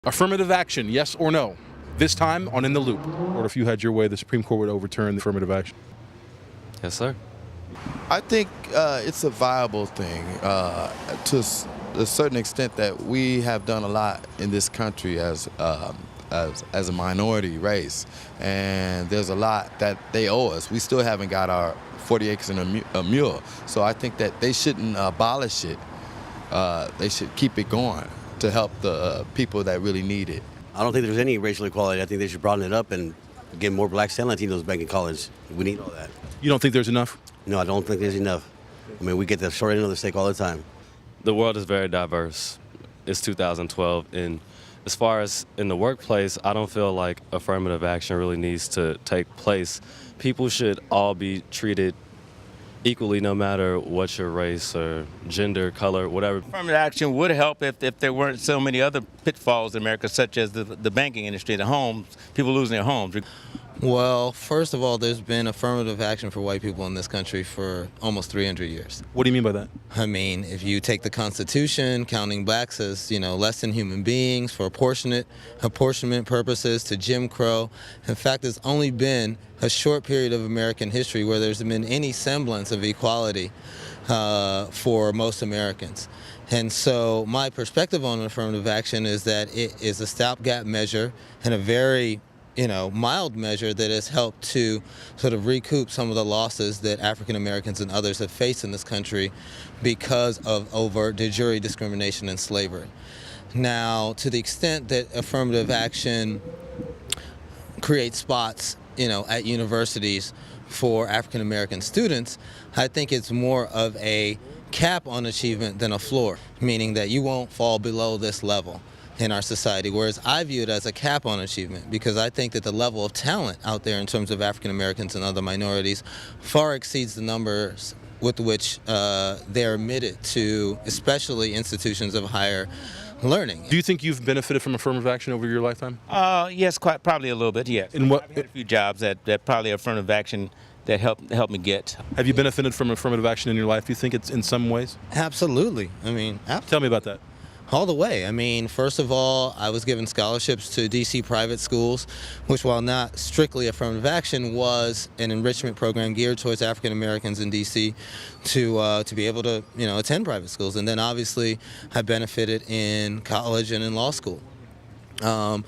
Affirmative action, yes or no? This time on In the Loop. Or if you had your way, the Supreme Court would overturn the affirmative action. Yes, sir. I think it's a viable thing to a certain extent that we have done a lot in this country as a minority race, and there's a lot that they owe us. We still haven't got our 40 acres and a mule, so I think that they shouldn't abolish it. They should keep it going to help the people that really need it. I don't think there's any racial equality. I think they should broaden it up and get more blacks and Latinos back in college. We need all that. You don't think there's enough? No, I don't think there's enough. I mean, we get the short end of the stick all the time. The world is very diverse. It's 2012, and as far as in the workplace, I don't feel like affirmative action really needs to take place. People should all be treated equally, no matter what your race or gender, color, whatever. Affirmative action would help if there weren't so many other pitfalls in America, such as the banking industry, the homes, people losing their homes. Well, first of all, there's been affirmative action for white people in this country for almost 300 years. What do you mean by that? I mean, if you take the Constitution, counting blacks as, less than human beings for apportionment purposes to Jim Crow, in fact, there's only been a short period of American history where there's been any semblance of equality for most Americans. And so my perspective on affirmative action is that it is a stopgap measure and a very mild measure that has helped to sort of recoup some of the losses that African Americans and others have faced in this country because of overt de jure discrimination and slavery. Now, to the extent that affirmative action creates spots, at universities for African American students, I think it's more of a cap on achievement than a floor, meaning that you won't fall below this level in our society, whereas I view it as a cap on achievement because I think that the level of talent out there in terms of African Americans and other minorities far exceeds the numbers with which they're admitted to, especially institutions of higher learning. Do you think you've benefited from affirmative action over your lifetime? Yes, probably a little bit, yes. In what? I've had a few jobs that probably affirmative action that helped me get. Have you benefited from affirmative action in your life? Do you think it's in some ways? Absolutely. Tell me about that. All the way. First of all, I was given scholarships to D.C. private schools, which, while not strictly affirmative action, was an enrichment program geared towards African Americans in D.C. to be able to, attend private schools. And then, obviously, I benefited in college and in law school. Not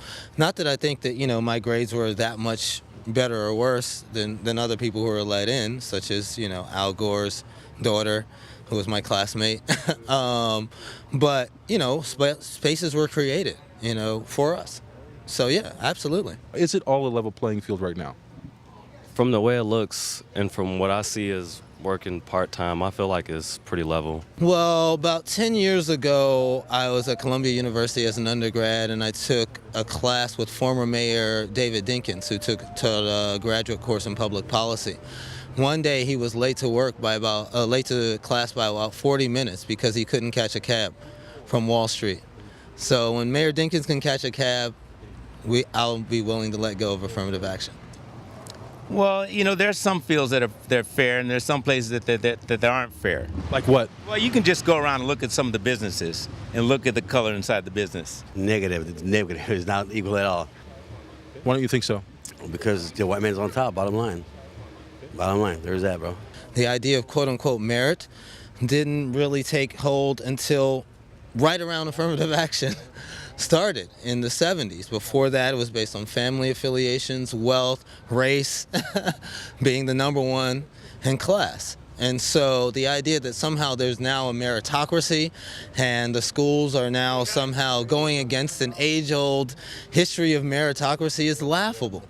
that I think that, my grades were that much better or worse than other people who were let in, such as, Al Gore's daughter, who was my classmate. But, spaces were created, for us. So, yeah, absolutely. Is it all a level playing field right now? From the way it looks and from what I see as working part-time, I feel like it's pretty level. Well, about 10 years ago, I was at Columbia University as an undergrad, and I took a class with former Mayor David Dinkins, who taught a graduate course in public policy. One day he was late to class by about 40 minutes because he couldn't catch a cab from Wall Street. So when Mayor Dinkins can catch a cab, I'll be willing to let go of affirmative action. Well, there's some fields that they're fair, and there's some places that aren't fair. Like what? Well, you can just go around and look at some of the businesses and look at the color inside the business. Negative. It's negative. It's not equal at all. Why don't you think so? Because the white man's on top, bottom line. Bottom line, there's that, bro. The idea of quote-unquote merit didn't really take hold until right around affirmative action started in the 70s. Before that, it was based on family affiliations, wealth, race being the number one, and class. And so the idea that somehow there's now a meritocracy and the schools are now somehow going against an age-old history of meritocracy is laughable.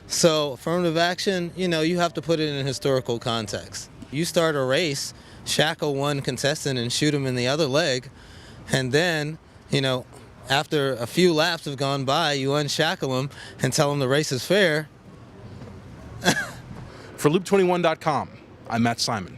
So affirmative action, you have to put it in a historical context. You start a race, shackle one contestant and shoot him in the other leg, and then, after a few laps have gone by, you unshackle him and tell him the race is fair. For Loop21.com, I'm Matt Simon.